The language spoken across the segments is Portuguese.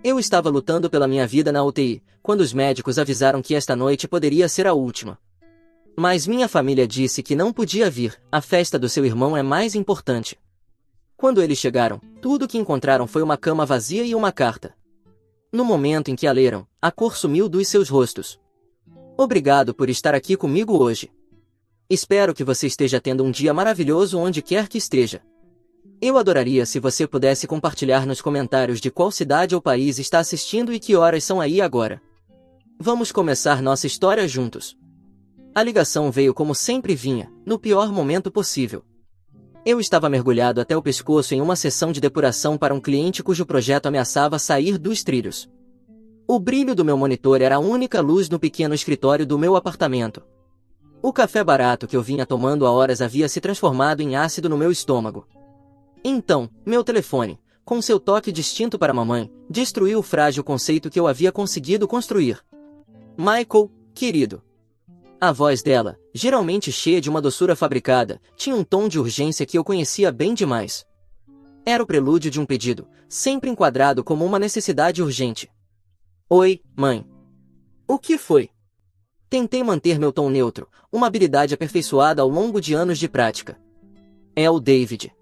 Eu estava lutando pela minha vida na UTI, quando os médicos avisaram que esta noite poderia ser a última. Mas minha família disse que não podia vir, a festa do seu irmão é mais importante. Quando eles chegaram, tudo o que encontraram foi uma cama vazia e uma carta. No momento em que a leram, a cor sumiu dos seus rostos. Obrigado por estar aqui comigo hoje. Espero que você esteja tendo um dia maravilhoso onde quer que esteja. Eu adoraria se você pudesse compartilhar nos comentários de qual cidade ou país está assistindo e que horas são aí agora. Vamos começar nossa história juntos. A ligação veio como sempre vinha, no pior momento possível. Eu estava mergulhado até o pescoço em uma sessão de depuração para um cliente cujo projeto ameaçava sair dos trilhos. O brilho do meu monitor era a única luz no pequeno escritório do meu apartamento. O café barato que eu vinha tomando há horas havia se transformado em ácido no meu estômago. Então, meu telefone, com seu toque distinto para mamãe, destruiu o frágil conceito que eu havia conseguido construir. Michael, querido. A voz dela, geralmente cheia de uma doçura fabricada, tinha um tom de urgência que eu conhecia bem demais. Era o prelúdio de um pedido, sempre enquadrado como uma necessidade urgente. Oi, mãe. O que foi? Tentei manter meu tom neutro, uma habilidade aperfeiçoada ao longo de anos de prática. É o David.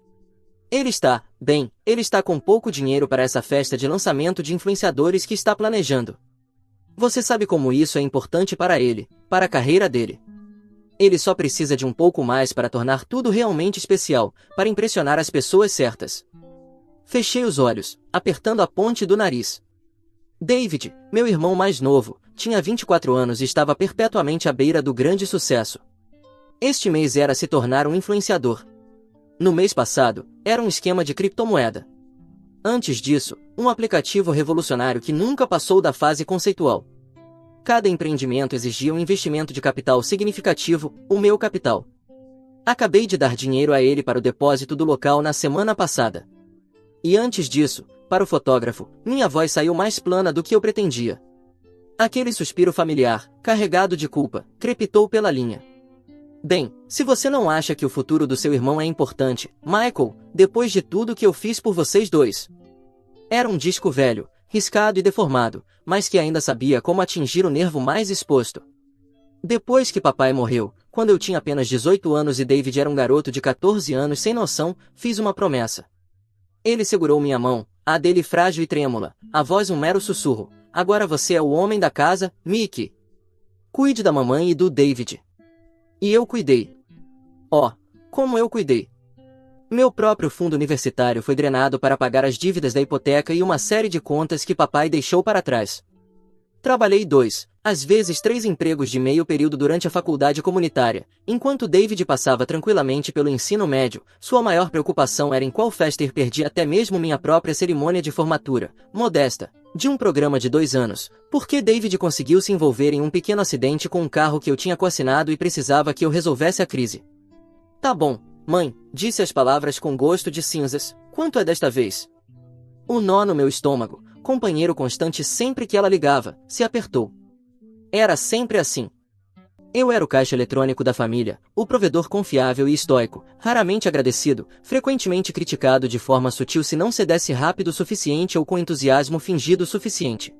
Ele está com pouco dinheiro para essa festa de lançamento de influenciadores que está planejando. Você sabe como isso é importante para ele, para a carreira dele. Ele só precisa de um pouco mais para tornar tudo realmente especial, para impressionar as pessoas certas. Fechei os olhos, apertando a ponte do nariz. David, meu irmão mais novo, tinha 24 anos e estava perpetuamente à beira do grande sucesso. Este mês era se tornar um influenciador. No mês passado, era um esquema de criptomoeda. Antes disso, um aplicativo revolucionário que nunca passou da fase conceitual. Cada empreendimento exigia um investimento de capital significativo, o meu capital. Acabei de dar dinheiro a ele para o depósito do local na semana passada. E antes disso, para o fotógrafo, minha voz saiu mais plana do que eu pretendia. Aquele suspiro familiar, carregado de culpa, crepitou pela linha. Bem, se você não acha que o futuro do seu irmão é importante, Michael, depois de tudo que eu fiz por vocês dois. Era um disco velho, riscado e deformado, mas que ainda sabia como atingir o nervo mais exposto. Depois que papai morreu, quando eu tinha apenas 18 anos e David era um garoto de 14 anos sem noção, fiz uma promessa. Ele segurou minha mão, a dele frágil e trêmula, a voz um mero sussurro. Agora você é o homem da casa, Mickey. Cuide da mamãe e do David. E eu cuidei. Oh, como eu cuidei. Meu próprio fundo universitário foi drenado para pagar as dívidas da hipoteca e uma série de contas que papai deixou para trás. Trabalhei 2, às vezes 3 empregos de meio período durante a faculdade comunitária. Enquanto David passava tranquilamente pelo ensino médio, sua maior preocupação era em qual festa ir. Perdi até mesmo minha própria cerimônia de formatura, modesta, de um programa de 2 anos, porque David conseguiu se envolver em um pequeno acidente com um carro que eu tinha coassinado e precisava que eu resolvesse a crise. Tá bom, mãe, disse as palavras com gosto de cinzas. Quanto é desta vez? O nó no meu estômago, companheiro constante sempre que ela ligava, se apertou. Era sempre assim. Eu era o caixa eletrônico da família, o provedor confiável e estoico, raramente agradecido, frequentemente criticado de forma sutil se não cedesse rápido o suficiente ou com entusiasmo fingido o suficiente.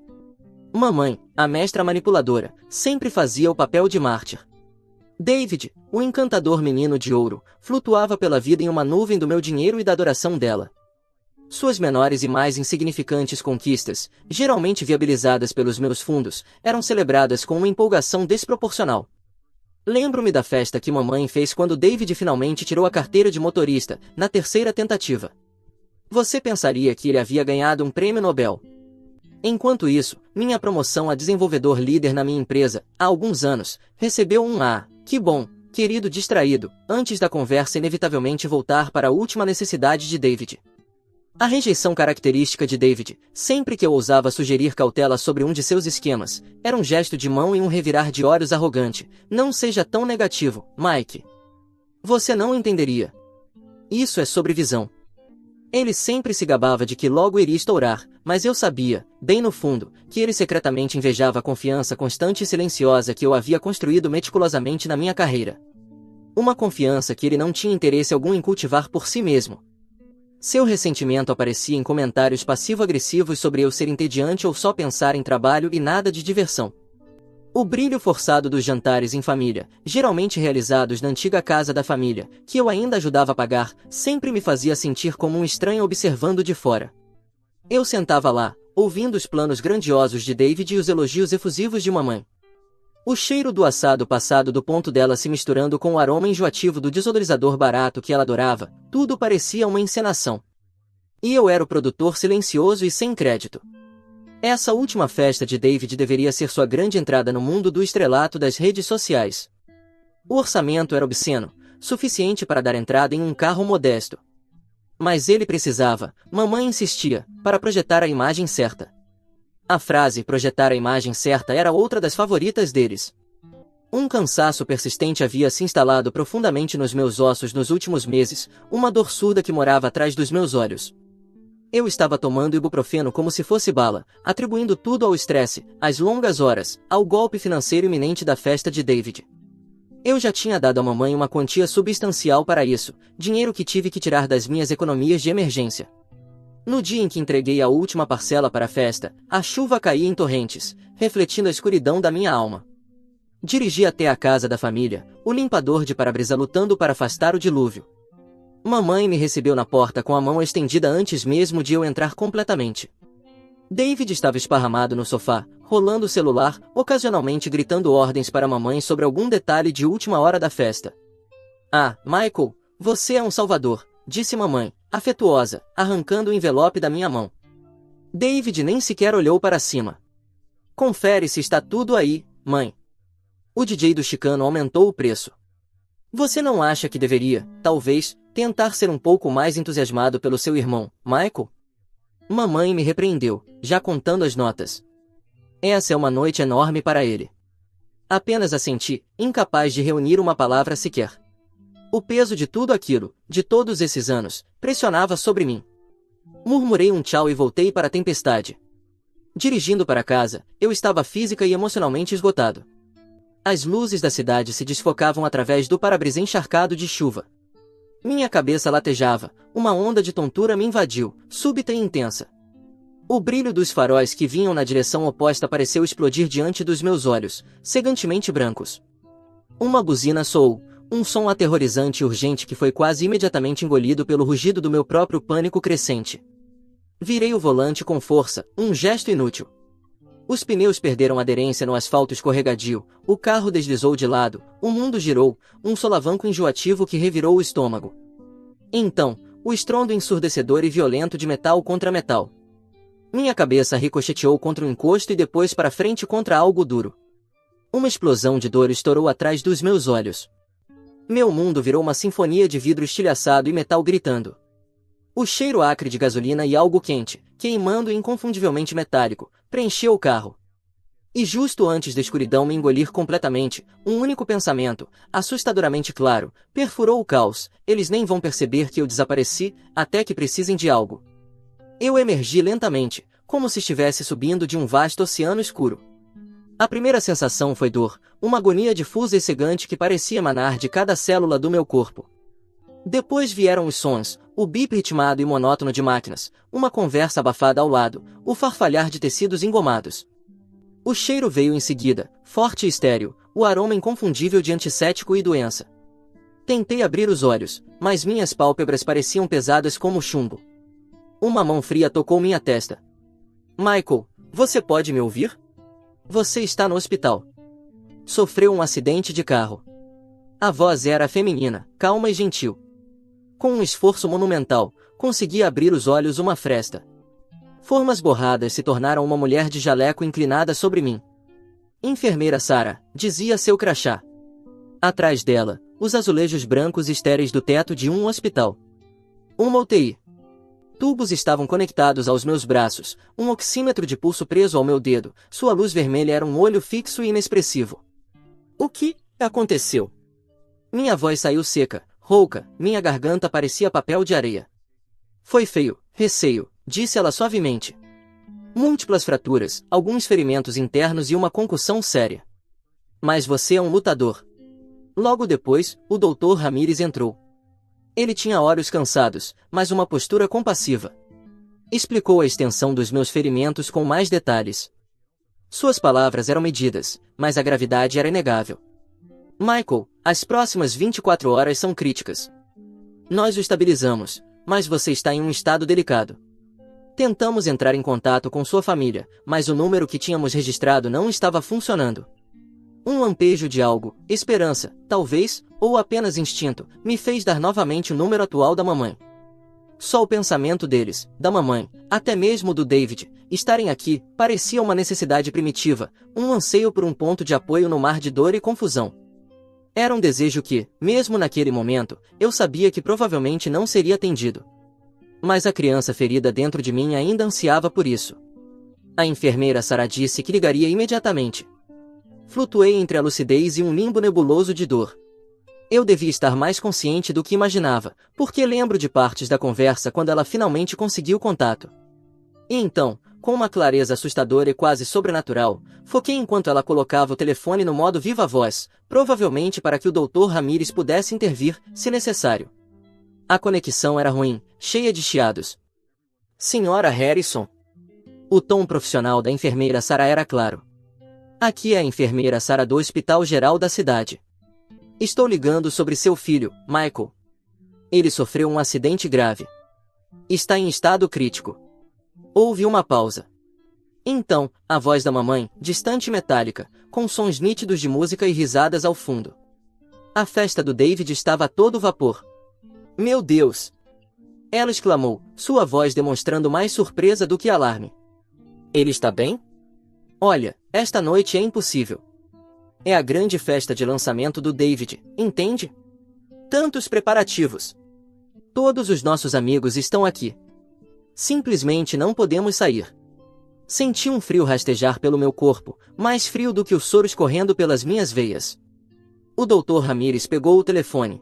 Mamãe, a mestra manipuladora, sempre fazia o papel de mártir. David, o encantador menino de ouro, flutuava pela vida em uma nuvem do meu dinheiro e da adoração dela. Suas menores e mais insignificantes conquistas, geralmente viabilizadas pelos meus fundos, eram celebradas com uma empolgação desproporcional. Lembro-me da festa que mamãe fez quando David finalmente tirou a carteira de motorista, na 3ª tentativa. Você pensaria que ele havia ganhado um prêmio Nobel. Enquanto isso, minha promoção a desenvolvedor líder na minha empresa, há alguns anos, recebeu um que bom, querido distraído, antes da conversa inevitavelmente voltar para a última necessidade de David. A rejeição característica de David, sempre que eu ousava sugerir cautela sobre um de seus esquemas, era um gesto de mão e um revirar de olhos arrogante. Não seja tão negativo, Mike. Você não entenderia. Isso é sobre visão. Ele sempre se gabava de que logo iria estourar, mas eu sabia, bem no fundo, que ele secretamente invejava a confiança constante e silenciosa que eu havia construído meticulosamente na minha carreira. Uma confiança que ele não tinha interesse algum em cultivar por si mesmo. Seu ressentimento aparecia em comentários passivo-agressivos sobre eu ser entediante ou só pensar em trabalho e nada de diversão. O brilho forçado dos jantares em família, geralmente realizados na antiga casa da família, que eu ainda ajudava a pagar, sempre me fazia sentir como um estranho observando de fora. Eu sentava lá, ouvindo os planos grandiosos de David e os elogios efusivos de mamãe. O cheiro do assado passado do ponto dela se misturando com o aroma enjoativo do desodorizador barato que ela adorava, tudo parecia uma encenação. E eu era o produtor silencioso e sem crédito. Essa última festa de David deveria ser sua grande entrada no mundo do estrelato das redes sociais. O orçamento era obsceno, suficiente para dar entrada em um carro modesto. Mas ele precisava, mamãe insistia, para projetar a imagem certa. A frase projetar a imagem certa era outra das favoritas deles. Um cansaço persistente havia se instalado profundamente nos meus ossos nos últimos meses, uma dor surda que morava atrás dos meus olhos. Eu estava tomando ibuprofeno como se fosse bala, atribuindo tudo ao estresse, às longas horas, ao golpe financeiro iminente da festa de David. Eu já tinha dado à mamãe uma quantia substancial para isso, dinheiro que tive que tirar das minhas economias de emergência. No dia em que entreguei a última parcela para a festa, a chuva caía em torrentes, refletindo a escuridão da minha alma. Dirigi até a casa da família, o limpador de para-brisa lutando para afastar o dilúvio. Mamãe me recebeu na porta com a mão estendida antes mesmo de eu entrar completamente. David estava esparramado no sofá, rolando o celular, ocasionalmente gritando ordens para mamãe sobre algum detalhe de última hora da festa. "Ah, Michael, você é um salvador", disse mamãe, afetuosa, arrancando o envelope da minha mão. David nem sequer olhou para cima. "Confere se está tudo aí, mãe." O DJ do Chicano aumentou o preço. "Você não acha que deveria, talvez, tentar ser um pouco mais entusiasmado pelo seu irmão, Michael?" Mamãe me repreendeu, já contando as notas. Essa é uma noite enorme para ele. Apenas assenti, incapaz de reunir uma palavra sequer. O peso de tudo aquilo, de todos esses anos, pressionava sobre mim. Murmurei um tchau e voltei para a tempestade. Dirigindo para casa, eu estava física e emocionalmente esgotado. As luzes da cidade se desfocavam através do para-brisa encharcado de chuva. Minha cabeça latejava, uma onda de tontura me invadiu, súbita e intensa. O brilho dos faróis que vinham na direção oposta pareceu explodir diante dos meus olhos, cegantemente brancos. Uma buzina soou, um som aterrorizante e urgente que foi quase imediatamente engolido pelo rugido do meu próprio pânico crescente. Virei o volante com força, um gesto inútil. Os pneus perderam aderência no asfalto escorregadio, o carro deslizou de lado, o mundo girou, um solavanco enjoativo que revirou o estômago. Então, o estrondo ensurdecedor e violento de metal contra metal. Minha cabeça ricocheteou contra um encosto e depois para frente contra algo duro. Uma explosão de dor estourou atrás dos meus olhos. Meu mundo virou uma sinfonia de vidro estilhaçado e metal gritando. O cheiro acre de gasolina e algo quente, queimando e inconfundivelmente metálico, preencheu o carro. E justo antes da escuridão me engolir completamente, um único pensamento, assustadoramente claro, perfurou o caos: eles nem vão perceber que eu desapareci, até que precisem de algo. Eu emergi lentamente, como se estivesse subindo de um vasto oceano escuro. A primeira sensação foi dor, uma agonia difusa e cegante que parecia emanar de cada célula do meu corpo. Depois vieram os sons, o bip ritmado e monótono de máquinas, uma conversa abafada ao lado, o farfalhar de tecidos engomados. O cheiro veio em seguida, forte e estéril, o aroma inconfundível de antisséptico e doença. Tentei abrir os olhos, mas minhas pálpebras pareciam pesadas como chumbo. Uma mão fria tocou minha testa. "Michael, você pode me ouvir? Você está no hospital. Sofreu um acidente de carro." A voz era feminina, calma e gentil. Com um esforço monumental, consegui abrir os olhos uma fresta. Formas borradas se tornaram uma mulher de jaleco inclinada sobre mim. "Enfermeira Sarah", dizia seu crachá. Atrás dela, os azulejos brancos estéreis do teto de um hospital. Uma UTI. Tubos estavam conectados aos meus braços, um oxímetro de pulso preso ao meu dedo, sua luz vermelha era um olho fixo e inexpressivo. O que aconteceu? Minha voz saiu seca, rouca, minha garganta parecia papel de areia. "Foi feio, receio", disse ela suavemente. "Múltiplas fraturas, alguns ferimentos internos e uma concussão séria. Mas você é um lutador." Logo depois, o Dr. Ramírez entrou. Ele tinha olhos cansados, mas uma postura compassiva. Explicou a extensão dos meus ferimentos com mais detalhes. Suas palavras eram medidas, mas a gravidade era inegável. Michael, as próximas 24 horas são críticas. Nós o estabilizamos, mas você está em um estado delicado. Tentamos entrar em contato com sua família, mas o número que tínhamos registrado não estava funcionando. Um lampejo de algo, esperança, talvez, ou apenas instinto, me fez dar novamente o número atual da mamãe. Só o pensamento deles, da mamãe, até mesmo do David, estarem aqui, parecia uma necessidade primitiva, um anseio por um ponto de apoio no mar de dor e confusão. Era um desejo que, mesmo naquele momento, eu sabia que provavelmente não seria atendido. Mas a criança ferida dentro de mim ainda ansiava por isso. A enfermeira Sarah disse que ligaria imediatamente. Flutuei entre a lucidez e um limbo nebuloso de dor. Eu devia estar mais consciente do que imaginava, porque lembro de partes da conversa quando ela finalmente conseguiu contato. E então, com uma clareza assustadora e quase sobrenatural, foquei enquanto ela colocava o telefone no modo viva voz, provavelmente para que o Dr. Ramirez pudesse intervir, se necessário. A conexão era ruim, cheia de chiados. Senhora Harrison. O tom profissional da enfermeira Sarah era claro. Aqui é a enfermeira Sarah do Hospital Geral da cidade. Estou ligando sobre seu filho, Michael. Ele sofreu um acidente grave. Está em estado crítico. Houve uma pausa. Então, a voz da mamãe, distante e metálica, com sons nítidos de música e risadas ao fundo. A festa do David estava a todo vapor. Meu Deus! Ela exclamou, sua voz demonstrando mais surpresa do que alarme. Ele está bem? Olha, esta noite é impossível. É a grande festa de lançamento do David, entende? Tantos preparativos. Todos os nossos amigos estão aqui. Simplesmente não podemos sair. Senti um frio rastejar pelo meu corpo, mais frio do que o soro escorrendo pelas minhas veias. O Dr. Ramirez pegou o telefone.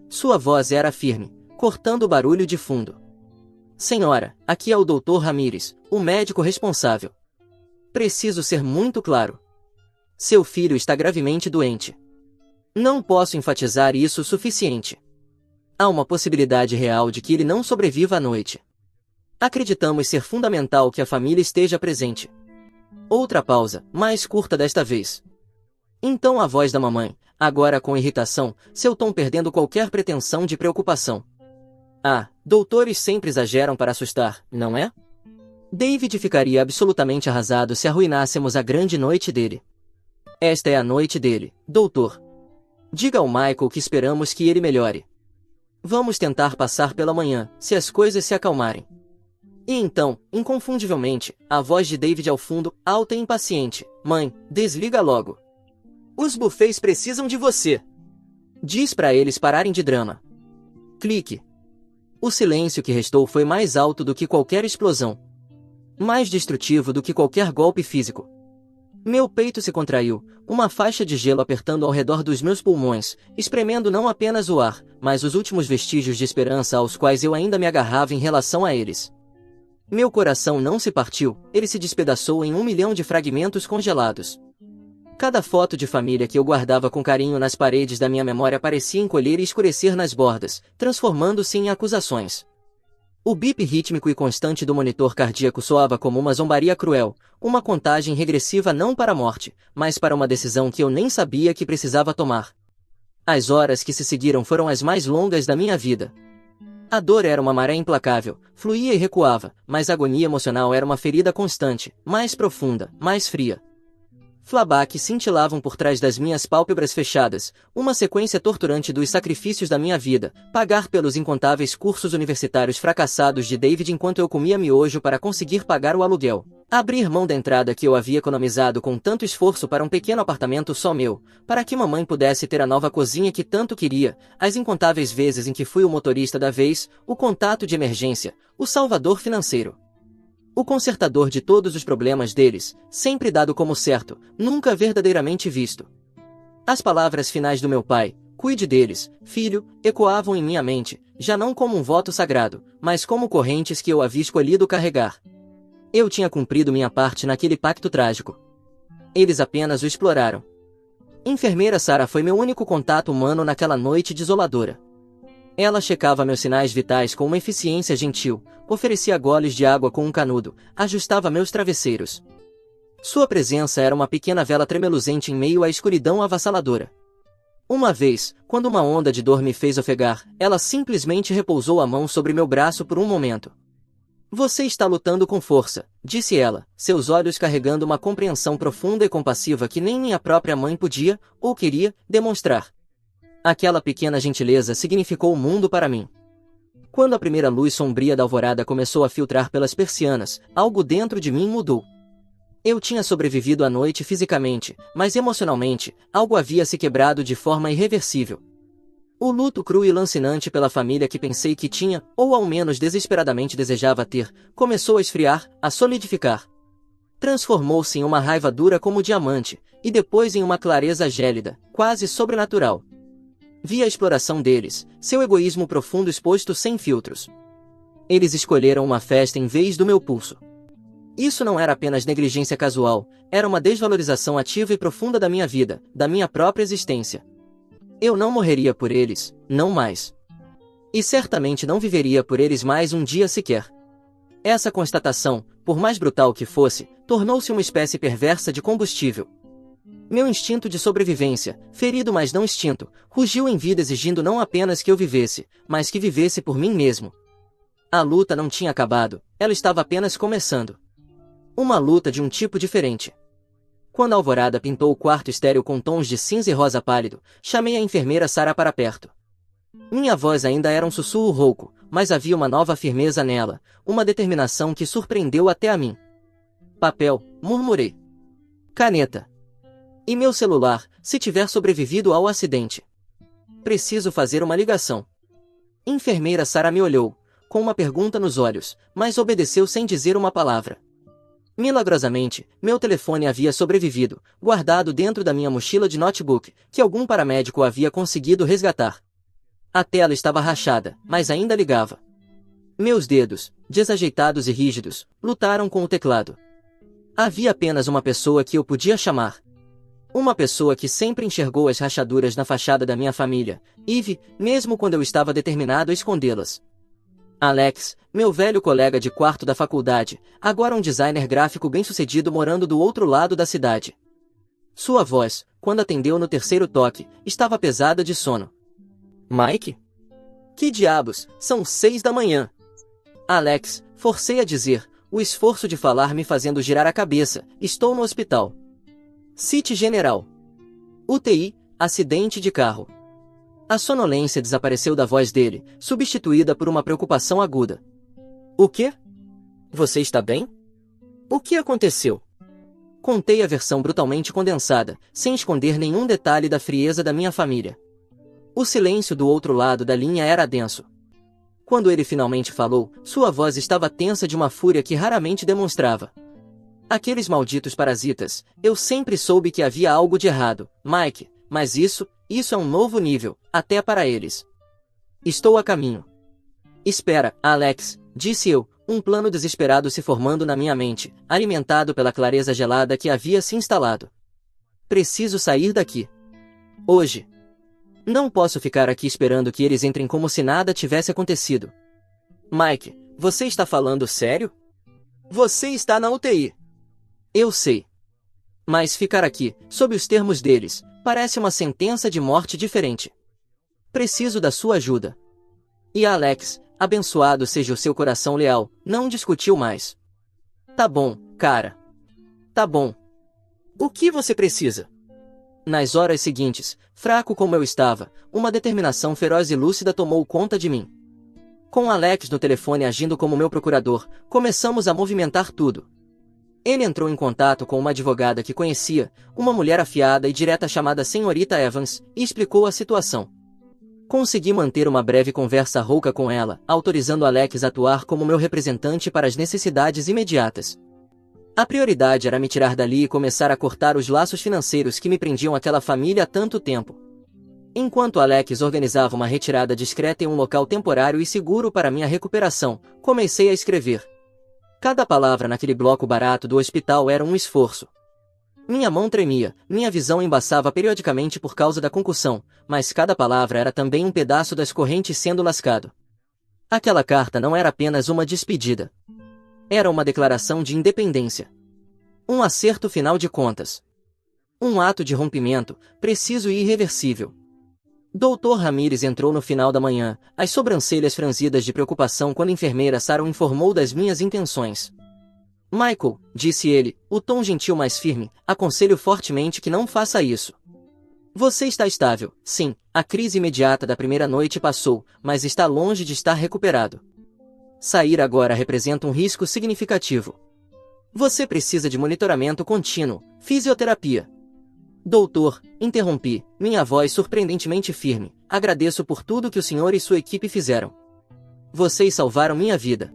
Sua voz era firme, cortando o barulho de fundo. Senhora, aqui é o Dr. Ramirez, o médico responsável. Preciso ser muito claro. Seu filho está gravemente doente. Não posso enfatizar isso o suficiente. Há uma possibilidade real de que ele não sobreviva à noite. Acreditamos ser fundamental que a família esteja presente. Outra pausa, mais curta desta vez. Então a voz da mamãe, agora com irritação, seu tom perdendo qualquer pretensão de preocupação. Ah, doutores sempre exageram para assustar, não é? David ficaria absolutamente arrasado se arruinássemos a grande noite dele. Esta é a noite dele, doutor. Diga ao Michael que esperamos que ele melhore. Vamos tentar passar pela manhã, se as coisas se acalmarem. E então, inconfundivelmente, a voz de David ao fundo, alta e impaciente. Mãe, desliga logo. Os buffets precisam de você. Diz para eles pararem de drama. Clique. O silêncio que restou foi mais alto do que qualquer explosão. Mais destrutivo do que qualquer golpe físico. Meu peito se contraiu, uma faixa de gelo apertando ao redor dos meus pulmões, espremendo não apenas o ar, mas os últimos vestígios de esperança aos quais eu ainda me agarrava em relação a eles. Meu coração não se partiu, ele se despedaçou em 1 milhão de fragmentos congelados. Cada foto de família que eu guardava com carinho nas paredes da minha memória parecia encolher e escurecer nas bordas, transformando-se em acusações. O bip rítmico e constante do monitor cardíaco soava como uma zombaria cruel, uma contagem regressiva não para a morte, mas para uma decisão que eu nem sabia que precisava tomar. As horas que se seguiram foram as mais longas da minha vida. A dor era uma maré implacável, fluía e recuava, mas a agonia emocional era uma ferida constante, mais profunda, mais fria. Flashbacks cintilavam por trás das minhas pálpebras fechadas, uma sequência torturante dos sacrifícios da minha vida, pagar pelos incontáveis cursos universitários fracassados de David enquanto eu comia miojo para conseguir pagar o aluguel, abrir mão da entrada que eu havia economizado com tanto esforço para um pequeno apartamento só meu, para que mamãe pudesse ter a nova cozinha que tanto queria, as incontáveis vezes em que fui o motorista da vez, o contato de emergência, o salvador financeiro. O consertador de todos os problemas deles, sempre dado como certo, nunca verdadeiramente visto. As palavras finais do meu pai, cuide deles, filho, ecoavam em minha mente, já não como um voto sagrado, mas como correntes que eu havia escolhido carregar. Eu tinha cumprido minha parte naquele pacto trágico. Eles apenas o exploraram. Enfermeira Sarah foi meu único contato humano naquela noite desoladora. Ela checava meus sinais vitais com uma eficiência gentil, oferecia goles de água com um canudo, ajustava meus travesseiros. Sua presença era uma pequena vela tremeluzente em meio à escuridão avassaladora. Uma vez, quando uma onda de dor me fez ofegar, ela simplesmente repousou a mão sobre meu braço por um momento. Você está lutando com força, disse ela, seus olhos carregando uma compreensão profunda e compassiva que nem minha própria mãe podia, ou queria, demonstrar. Aquela pequena gentileza significou o mundo para mim. Quando a primeira luz sombria da alvorada começou a filtrar pelas persianas, algo dentro de mim mudou. Eu tinha sobrevivido à noite fisicamente, mas emocionalmente, algo havia se quebrado de forma irreversível. O luto cru e lancinante pela família que pensei que tinha, ou ao menos desesperadamente desejava ter, começou a esfriar, a solidificar. Transformou-se em uma raiva dura como diamante, e depois em uma clareza gélida, quase sobrenatural. Vi a exploração deles, seu egoísmo profundo exposto sem filtros. Eles escolheram uma festa em vez do meu pulso. Isso não era apenas negligência casual, era uma desvalorização ativa e profunda da minha vida, da minha própria existência. Eu não morreria por eles, não mais. E certamente não viveria por eles mais um dia sequer. Essa constatação, por mais brutal que fosse, tornou-se uma espécie perversa de combustível. Meu instinto de sobrevivência, ferido mas não extinto, rugiu em vida exigindo não apenas que eu vivesse, mas que vivesse por mim mesmo. A luta não tinha acabado, ela estava apenas começando. Uma luta de um tipo diferente. Quando a alvorada pintou o quarto estéril com tons de cinza e rosa pálido, chamei a enfermeira Sarah para perto. Minha voz ainda era um sussurro rouco, mas havia uma nova firmeza nela, uma determinação que surpreendeu até a mim. Papel, murmurei. Caneta. E meu celular, se tiver sobrevivido ao acidente. Preciso fazer uma ligação. Enfermeira Sarah me olhou, com uma pergunta nos olhos, mas obedeceu sem dizer uma palavra. Milagrosamente, meu telefone havia sobrevivido, guardado dentro da minha mochila de notebook, que algum paramédico havia conseguido resgatar. A tela estava rachada, mas ainda ligava. Meus dedos, desajeitados e rígidos, lutaram com o teclado. Havia apenas uma pessoa que eu podia chamar. Uma pessoa que sempre enxergou as rachaduras na fachada da minha família, Eve, mesmo quando eu estava determinado a escondê-las. Alex, meu velho colega de quarto da faculdade, agora um designer gráfico bem-sucedido morando do outro lado da cidade. Sua voz, quando atendeu no terceiro toque, estava pesada de sono. Mike? Que diabos, são 6 da manhã. Alex, forcei a dizer, o esforço de falar me fazendo girar a cabeça, estou no hospital. City General. UTI, acidente de carro. A sonolência desapareceu da voz dele, substituída por uma preocupação aguda. O quê? Você está bem? O que aconteceu? Contei a versão brutalmente condensada, sem esconder nenhum detalhe da frieza da minha família. O silêncio do outro lado da linha era denso. Quando ele finalmente falou, sua voz estava tensa de uma fúria que raramente demonstrava. Aqueles malditos parasitas, eu sempre soube que havia algo de errado, Mike, mas isso é um novo nível, até para eles. Estou a caminho. Espera, Alex, disse eu, um plano desesperado se formando na minha mente, alimentado pela clareza gelada que havia se instalado. Preciso sair daqui. Hoje. Não posso ficar aqui esperando que eles entrem como se nada tivesse acontecido. Mike, você está falando sério? Você está na UTI. Eu sei. Mas ficar aqui, sob os termos deles, parece uma sentença de morte diferente. Preciso da sua ajuda. E Alex, abençoado seja o seu coração leal, não discutiu mais. Tá bom, cara. Tá bom. O que você precisa? Nas horas seguintes, fraco como eu estava, uma determinação feroz e lúcida tomou conta de mim. Com Alex no telefone agindo como meu procurador, começamos a movimentar tudo. Ele entrou em contato com uma advogada que conhecia, uma mulher afiada e direta chamada Senhorita Evans, e explicou a situação. Consegui manter uma breve conversa rouca com ela, autorizando Alex a atuar como meu representante para as necessidades imediatas. A prioridade era me tirar dali e começar a cortar os laços financeiros que me prendiam àquela família há tanto tempo. Enquanto Alex organizava uma retirada discreta em um local temporário e seguro para minha recuperação, comecei a escrever. Cada palavra naquele bloco barato do hospital era um esforço. Minha mão tremia, minha visão embaçava periodicamente por causa da concussão, mas cada palavra era também um pedaço das correntes sendo lascado. Aquela carta não era apenas uma despedida. Era uma declaração de independência. Um acerto final de contas. Um ato de rompimento, preciso e irreversível. Dr. Ramírez entrou no final da manhã, as sobrancelhas franzidas de preocupação quando a enfermeira Sarah o informou das minhas intenções. Michael, disse ele, o tom gentil mais firme, aconselho fortemente que não faça isso. Você está estável, sim, a crise imediata da primeira noite passou, mas está longe de estar recuperado. Sair agora representa um risco significativo. Você precisa de monitoramento contínuo, fisioterapia. Doutor, interrompi, minha voz surpreendentemente firme, agradeço por tudo que o senhor e sua equipe fizeram. Vocês salvaram minha vida.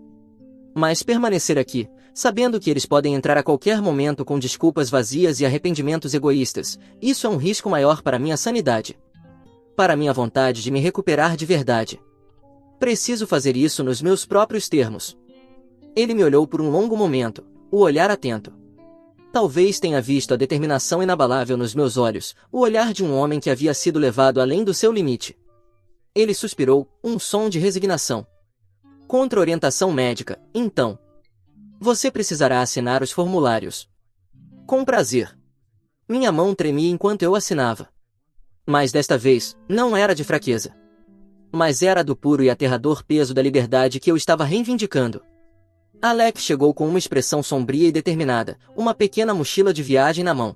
Mas permanecer aqui, sabendo que eles podem entrar a qualquer momento com desculpas vazias e arrependimentos egoístas, isso é um risco maior para minha sanidade. Para minha vontade de me recuperar de verdade. Preciso fazer isso nos meus próprios termos. Ele me olhou por um longo momento, o olhar atento. Talvez tenha visto a determinação inabalável nos meus olhos, o olhar de um homem que havia sido levado além do seu limite. Ele suspirou, um som de resignação. Contra orientação médica, então. Você precisará assinar os formulários. Com prazer. Minha mão tremia enquanto eu assinava. Mas desta vez, não era de fraqueza. Mas era do puro e aterrador peso da liberdade que eu estava reivindicando. Alex chegou com uma expressão sombria e determinada, uma pequena mochila de viagem na mão.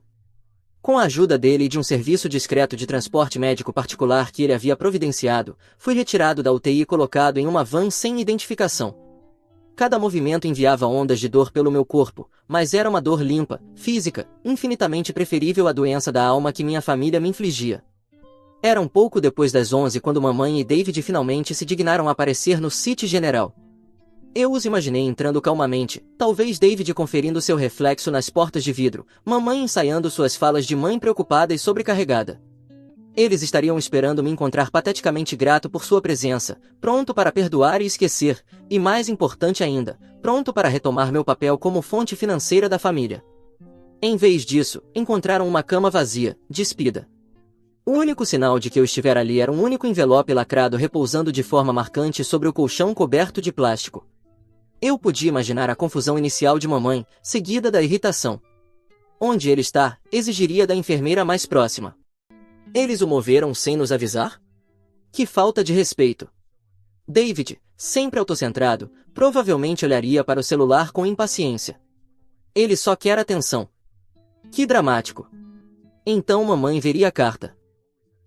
Com a ajuda dele e de um serviço discreto de transporte médico particular que ele havia providenciado, fui retirado da UTI e colocado em uma van sem identificação. Cada movimento enviava ondas de dor pelo meu corpo, mas era uma dor limpa, física, infinitamente preferível à doença da alma que minha família me infligia. Era um pouco depois das 11 quando mamãe e David finalmente se dignaram a aparecer no City General. Eu os imaginei entrando calmamente, talvez David conferindo seu reflexo nas portas de vidro, mamãe ensaiando suas falas de mãe preocupada e sobrecarregada. Eles estariam esperando me encontrar pateticamente grato por sua presença, pronto para perdoar e esquecer, e mais importante ainda, pronto para retomar meu papel como fonte financeira da família. Em vez disso, encontraram uma cama vazia, despida. O único sinal de que eu estivera ali era um único envelope lacrado repousando de forma marcante sobre o colchão coberto de plástico. Eu podia imaginar a confusão inicial de mamãe, seguida da irritação. Onde ele está, exigiria da enfermeira mais próxima. Eles o moveram sem nos avisar? Que falta de respeito. David, sempre autocentrado, provavelmente olharia para o celular com impaciência. Ele só quer atenção. Que dramático. Então mamãe veria a carta.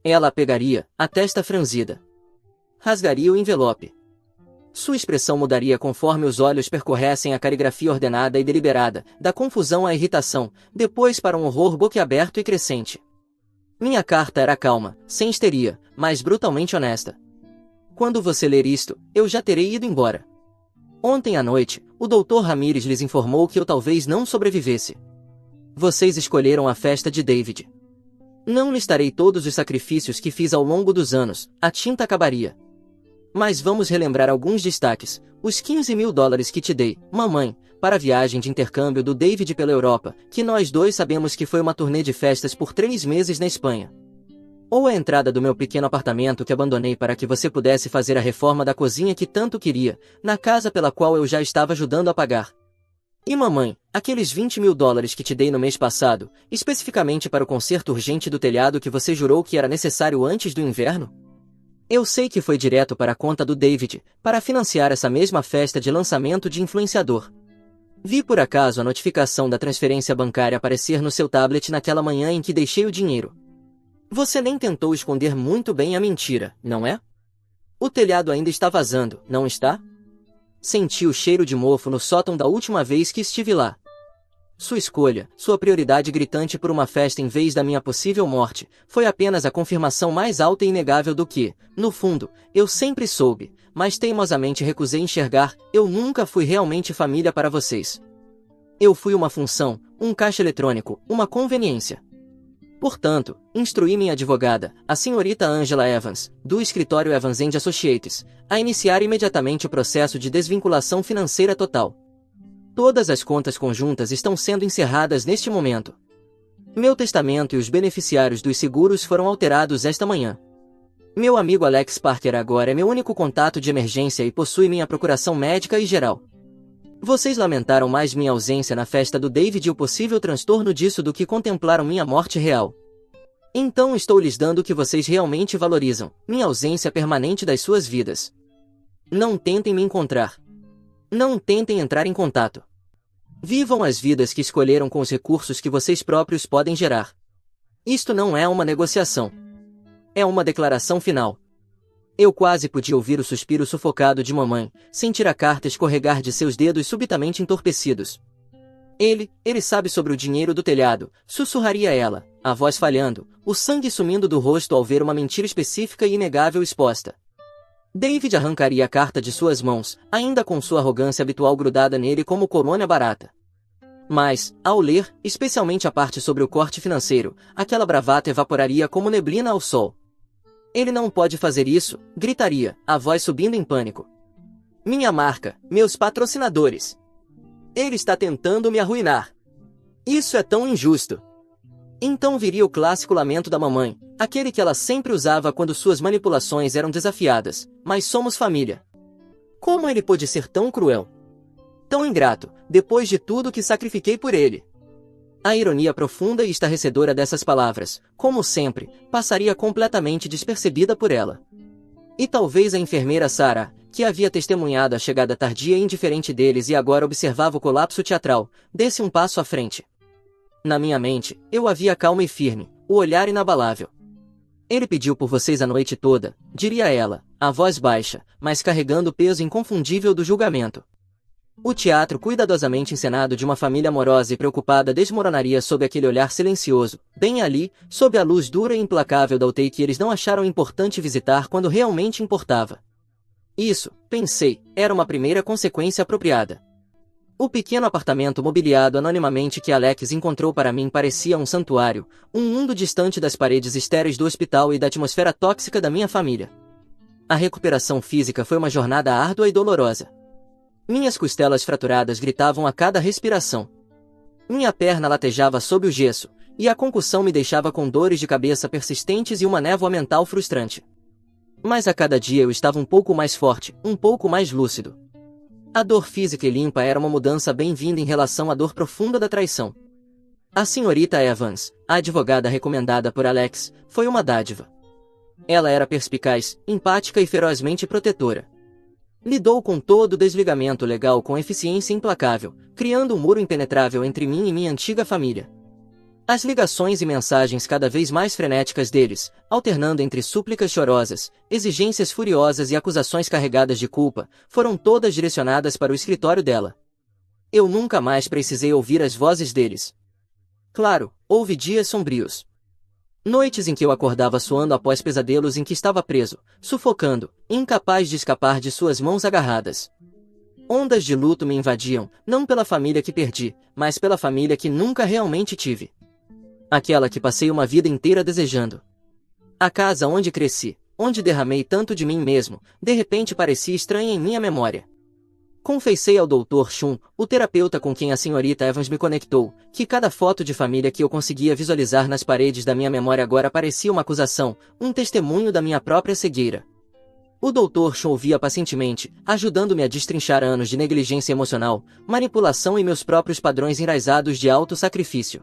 Ela a pegaria, a testa franzida. Rasgaria o envelope. Sua expressão mudaria conforme os olhos percorressem a caligrafia ordenada e deliberada, da confusão à irritação, depois para um horror boquiaberto e crescente. Minha carta era calma, sem histeria, mas brutalmente honesta. Quando você ler isto, eu já terei ido embora. Ontem à noite, o Dr. Ramírez lhes informou que eu talvez não sobrevivesse. Vocês escolheram a festa de David. Não listarei todos os sacrifícios que fiz ao longo dos anos, a tinta acabaria. Mas vamos relembrar alguns destaques, os $15.000 que te dei, mamãe, para a viagem de intercâmbio do David pela Europa, que nós dois sabemos que foi uma turnê de festas por 3 meses na Espanha. Ou a entrada do meu pequeno apartamento que abandonei para que você pudesse fazer a reforma da cozinha que tanto queria, na casa pela qual eu já estava ajudando a pagar. E mamãe, aqueles $20.000 que te dei no mês passado, especificamente para o conserto urgente do telhado que você jurou que era necessário antes do inverno? Eu sei que foi direto para a conta do David, para financiar essa mesma festa de lançamento de influenciador. Vi por acaso a notificação da transferência bancária aparecer no seu tablet naquela manhã em que deixei o dinheiro. Você nem tentou esconder muito bem a mentira, não é? O telhado ainda está vazando, não está? Senti o cheiro de mofo no sótão da última vez que estive lá. Sua escolha, sua prioridade gritante por uma festa em vez da minha possível morte, foi apenas a confirmação mais alta e inegável do que, no fundo, eu sempre soube, mas teimosamente recusei enxergar, eu nunca fui realmente família para vocês. Eu fui uma função, um caixa eletrônico, uma conveniência. Portanto, instruí minha advogada, a senhorita Angela Evans, do escritório Evans & Associates, a iniciar imediatamente o processo de desvinculação financeira total. Todas as contas conjuntas estão sendo encerradas neste momento. Meu testamento e os beneficiários dos seguros foram alterados esta manhã. Meu amigo Alex Parker agora é meu único contato de emergência e possui minha procuração médica e geral. Vocês lamentaram mais minha ausência na festa do David e o possível transtorno disso do que contemplaram minha morte real. Então estou lhes dando o que vocês realmente valorizam, minha ausência permanente das suas vidas. Não tentem me encontrar. Não tentem entrar em contato. Vivam as vidas que escolheram com os recursos que vocês próprios podem gerar. Isto não é uma negociação. É uma declaração final. Eu quase podia ouvir o suspiro sufocado de mamãe, sentir a carta escorregar de seus dedos subitamente entorpecidos. Ele sabe sobre o dinheiro do telhado, sussurraria ela, a voz falhando, o sangue sumindo do rosto ao ver uma mentira específica e inegável exposta. David arrancaria a carta de suas mãos, ainda com sua arrogância habitual grudada nele como colônia barata. Mas, ao ler, especialmente a parte sobre o corte financeiro, aquela bravata evaporaria como neblina ao sol. Ele não pode fazer isso, gritaria, a voz subindo em pânico. Minha marca, meus patrocinadores. Ele está tentando me arruinar. Isso é tão injusto. Então viria o clássico lamento da mamãe, aquele que ela sempre usava quando suas manipulações eram desafiadas, mas somos família. Como ele pôde ser tão cruel? Tão ingrato, depois de tudo que sacrifiquei por ele. A ironia profunda e estarrecedora dessas palavras, como sempre, passaria completamente despercebida por ela. E talvez a enfermeira Sarah, que havia testemunhado a chegada tardia e indiferente deles e agora observava o colapso teatral, desse um passo à frente. Na minha mente, eu a via calma e firme, o olhar inabalável. Ele pediu por vocês a noite toda, diria ela, a voz baixa, mas carregando o peso inconfundível do julgamento. O teatro cuidadosamente encenado de uma família amorosa e preocupada desmoronaria sob aquele olhar silencioso, bem ali, sob a luz dura e implacável da UTI que eles não acharam importante visitar quando realmente importava. Isso, pensei, era uma primeira consequência apropriada. O pequeno apartamento mobiliado anonimamente que Alex encontrou para mim parecia um santuário, um mundo distante das paredes estéreis do hospital e da atmosfera tóxica da minha família. A recuperação física foi uma jornada árdua e dolorosa. Minhas costelas fraturadas gritavam a cada respiração. Minha perna latejava sob o gesso, e a concussão me deixava com dores de cabeça persistentes e uma névoa mental frustrante. Mas a cada dia eu estava um pouco mais forte, um pouco mais lúcido. A dor física e limpa era uma mudança bem-vinda em relação à dor profunda da traição. A senhorita Evans, a advogada recomendada por Alex, foi uma dádiva. Ela era perspicaz, empática e ferozmente protetora. Lidou com todo o desligamento legal com eficiência implacável, criando um muro impenetrável entre mim e minha antiga família. As ligações e mensagens cada vez mais frenéticas deles, alternando entre súplicas chorosas, exigências furiosas e acusações carregadas de culpa, foram todas direcionadas para o escritório dela. Eu nunca mais precisei ouvir as vozes deles. Claro, houve dias sombrios. Noites em que eu acordava suando após pesadelos em que estava preso, sufocando, incapaz de escapar de suas mãos agarradas. Ondas de luto me invadiam, não pela família que perdi, mas pela família que nunca realmente tive. Aquela que passei uma vida inteira desejando. A casa onde cresci, onde derramei tanto de mim mesmo, de repente parecia estranha em minha memória. Confessei ao Dr. Chun, o terapeuta com quem a senhorita Evans me conectou, que cada foto de família que eu conseguia visualizar nas paredes da minha memória agora parecia uma acusação, um testemunho da minha própria cegueira. O Dr. Chun ouvia pacientemente, ajudando-me a destrinchar anos de negligência emocional, manipulação e meus próprios padrões enraizados de auto-sacrifício.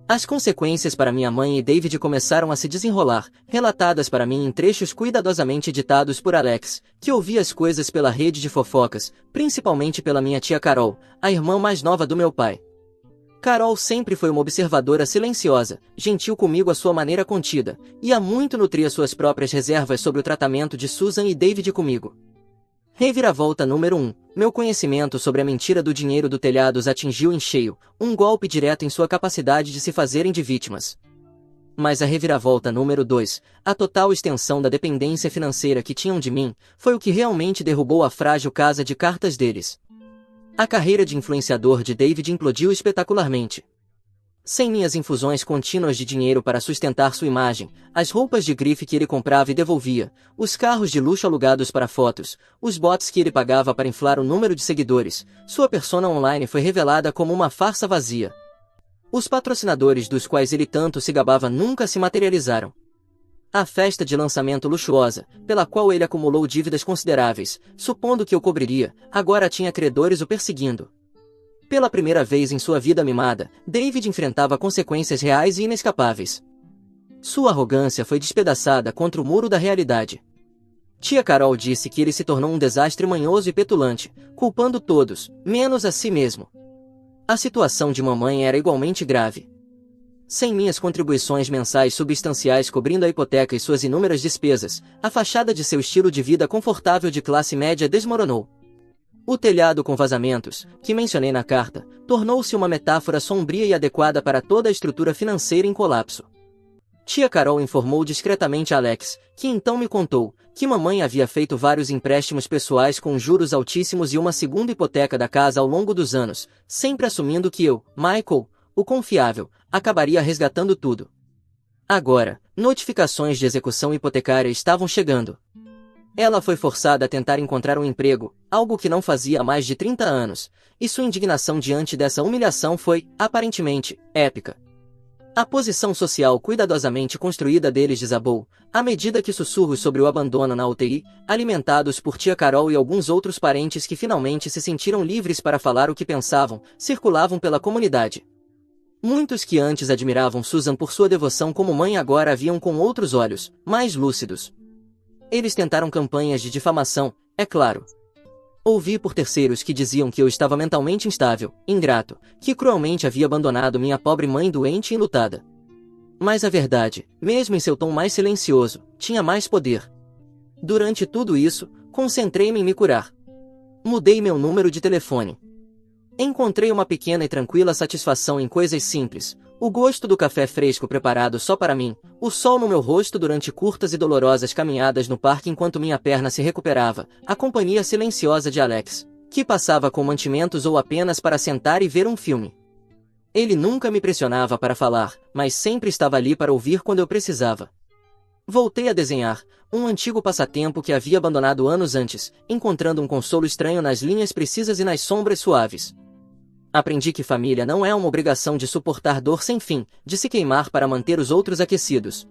As consequências para minha mãe e David começaram a se desenrolar, relatadas para mim em trechos cuidadosamente editados por Alex, que ouvia as coisas pela rede de fofocas, principalmente pela minha tia Carol, a irmã mais nova do meu pai. Carol sempre foi uma observadora silenciosa, gentil comigo à sua maneira contida, e há muito nutria suas próprias reservas sobre o tratamento de Susan e David comigo. Reviravolta número 1. Meu conhecimento sobre a mentira do dinheiro do telhado os atingiu em cheio, um golpe direto em sua capacidade de se fazerem de vítimas. Mas a reviravolta número 2, a total extensão da dependência financeira que tinham de mim, foi o que realmente derrubou a frágil casa de cartas deles. A carreira de influenciador de David implodiu espetacularmente. Sem minhas infusões contínuas de dinheiro para sustentar sua imagem, as roupas de grife que ele comprava e devolvia, os carros de luxo alugados para fotos, os bots que ele pagava para inflar o número de seguidores, sua persona online foi revelada como uma farsa vazia. Os patrocinadores dos quais ele tanto se gabava nunca se materializaram. A festa de lançamento luxuosa, pela qual ele acumulou dívidas consideráveis, supondo que eu cobriria, agora tinha credores o perseguindo. Pela primeira vez em sua vida mimada, David enfrentava consequências reais e inescapáveis. Sua arrogância foi despedaçada contra o muro da realidade. Tia Carol disse que ele se tornou um desastre manhoso e petulante, culpando todos, menos a si mesmo. A situação de mamãe era igualmente grave. Sem minhas contribuições mensais substanciais cobrindo a hipoteca e suas inúmeras despesas, a fachada de seu estilo de vida confortável de classe média desmoronou. O telhado com vazamentos, que mencionei na carta, tornou-se uma metáfora sombria e adequada para toda a estrutura financeira em colapso. Tia Carol informou discretamente a Alex, que então me contou, que mamãe havia feito vários empréstimos pessoais com juros altíssimos e uma segunda hipoteca da casa ao longo dos anos, sempre assumindo que eu, Michael, o confiável, acabaria resgatando tudo. Agora, notificações de execução hipotecária estavam chegando. Ela foi forçada a tentar encontrar um emprego, algo que não fazia há mais de 30 anos, e sua indignação diante dessa humilhação foi, aparentemente, épica. A posição social cuidadosamente construída deles desabou, à medida que sussurros sobre o abandono na UTI, alimentados por tia Carol e alguns outros parentes que finalmente se sentiram livres para falar o que pensavam, circulavam pela comunidade. Muitos que antes admiravam Susan por sua devoção como mãe agora a viam com outros olhos, mais lúcidos. Eles tentaram campanhas de difamação, é claro. Ouvi por terceiros que diziam que eu estava mentalmente instável, ingrato, que cruelmente havia abandonado minha pobre mãe doente e enlutada. Mas a verdade, mesmo em seu tom mais silencioso, tinha mais poder. Durante tudo isso, concentrei-me em me curar. Mudei meu número de telefone. Encontrei uma pequena e tranquila satisfação em coisas simples, o gosto do café fresco preparado só para mim, o sol no meu rosto durante curtas e dolorosas caminhadas no parque enquanto minha perna se recuperava, a companhia silenciosa de Alex, que passava com mantimentos ou apenas para sentar e ver um filme. Ele nunca me pressionava para falar, mas sempre estava ali para ouvir quando eu precisava. Voltei a desenhar, um antigo passatempo que havia abandonado anos antes, encontrando um consolo estranho nas linhas precisas e nas sombras suaves. Aprendi que família não é uma obrigação de suportar dor sem fim, de se queimar para manter os outros aquecidos.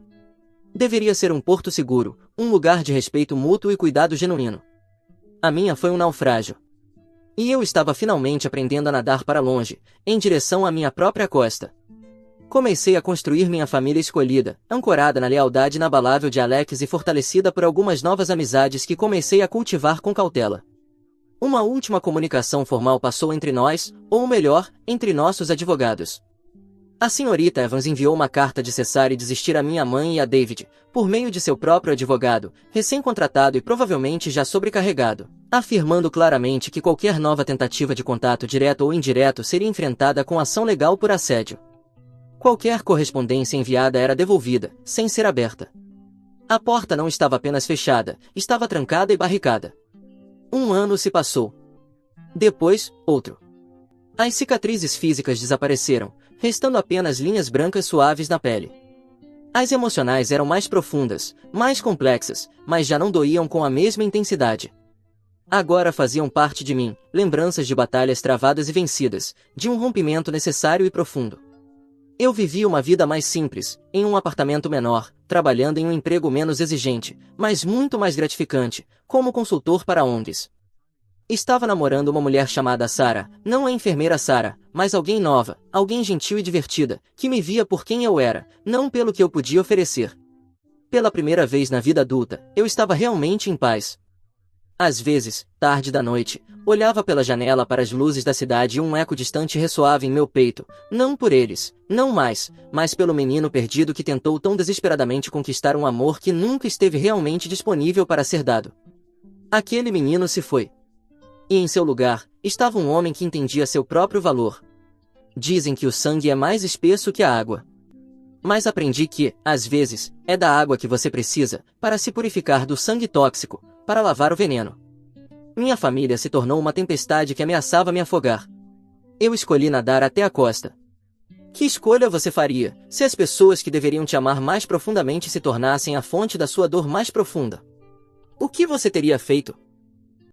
Deveria ser um porto seguro, um lugar de respeito mútuo e cuidado genuíno. A minha foi um naufrágio. E eu estava finalmente aprendendo a nadar para longe, em direção à minha própria costa. Comecei a construir minha família escolhida, ancorada na lealdade inabalável de Alex e fortalecida por algumas novas amizades que comecei a cultivar com cautela. Uma última comunicação formal passou entre nós, ou melhor, entre nossos advogados. A senhorita Evans enviou uma carta de cessar e desistir a minha mãe e a David, por meio de seu próprio advogado, recém-contratado e provavelmente já sobrecarregado, afirmando claramente que qualquer nova tentativa de contato direto ou indireto seria enfrentada com ação legal por assédio. Qualquer correspondência enviada era devolvida, sem ser aberta. A porta não estava apenas fechada, estava trancada e barricada. Um ano se passou. Depois, outro. As cicatrizes físicas desapareceram, restando apenas linhas brancas suaves na pele. As emocionais eram mais profundas, mais complexas, mas já não doíam com a mesma intensidade. Agora faziam parte de mim, lembranças de batalhas travadas e vencidas, de um rompimento necessário e profundo. Eu vivia uma vida mais simples, em um apartamento menor, trabalhando em um emprego menos exigente, mas muito mais gratificante, como consultor para ONGs. Estava namorando uma mulher chamada Sarah, não a enfermeira Sarah, mas alguém nova, alguém gentil e divertida, que me via por quem eu era, não pelo que eu podia oferecer. Pela primeira vez na vida adulta, eu estava realmente em paz. Às vezes, tarde da noite, olhava pela janela para as luzes da cidade e um eco distante ressoava em meu peito, não por eles, não mais, mas pelo menino perdido que tentou tão desesperadamente conquistar um amor que nunca esteve realmente disponível para ser dado. Aquele menino se foi. E em seu lugar, estava um homem que entendia seu próprio valor. Dizem que o sangue é mais espesso que a água. Mas aprendi que, às vezes, é da água que você precisa, para se purificar do sangue tóxico, para lavar o veneno. Minha família se tornou uma tempestade que ameaçava me afogar. Eu escolhi nadar até a costa. Que escolha você faria, se as pessoas que deveriam te amar mais profundamente se tornassem a fonte da sua dor mais profunda? O que você teria feito?